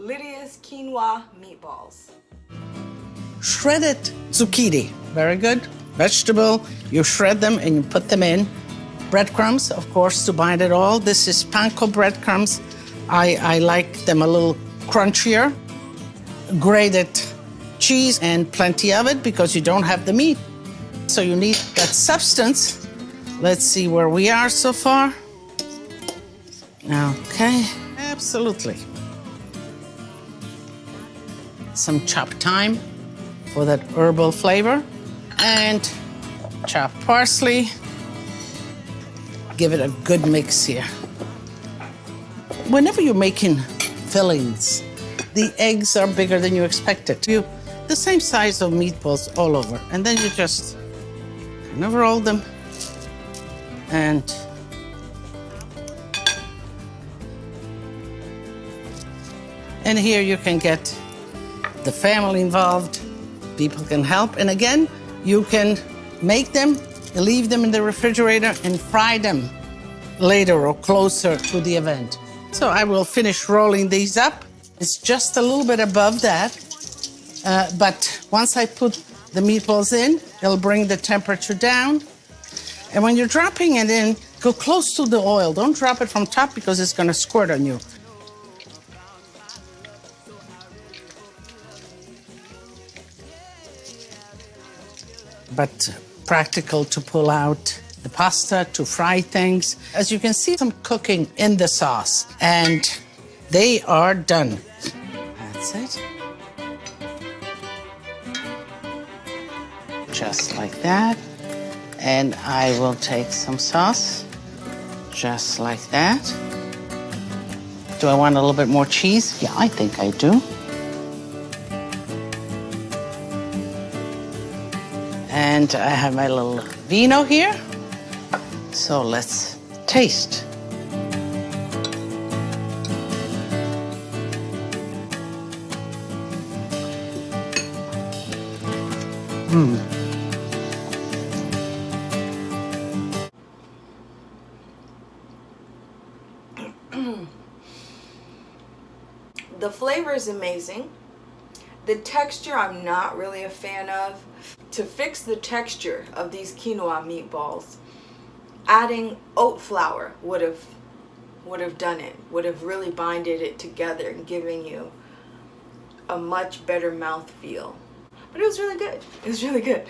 Lydia's Quinoa Meatballs. Shredded zucchini, very good. Vegetable, you shred them and you put them in. Breadcrumbs, of course, to bind it all. This is panko breadcrumbs. I like them a little crunchier. Grated cheese and plenty of it because you don't have the meat. So you need that substance. Let's see where we are so far. Okay, absolutely. Some chopped thyme for that herbal flavor. And chopped parsley. Give it a good mix here. Whenever you're making fillings, the eggs are bigger than you expected. The same size of meatballs all over. And then you just kind of roll them. And here you can get the family involved. People can help. And again, you can make them, leave them in the refrigerator, and fry them later or closer to the event. So I will finish rolling these up. It's just a little bit above that. But once I put the meatballs in, it'll bring the temperature down. And when you're dropping it in, go close to the oil. Don't drop it from top because it's going to squirt on you. But practical to pull out the pasta, to fry things. As you can see, some cooking in the sauce. And they are done. That's it. Just like that. And I will take some sauce, just like that. Do I want a little bit more cheese? Yeah, I think I do. And I have my little vino here. So let's taste. The flavor is amazing. The texture I'm not really a fan of. To fix the texture of these quinoa meatballs, adding oat flour would have done it. Would have really binded it together and given you a much better mouthfeel. But it was really good. It was really good.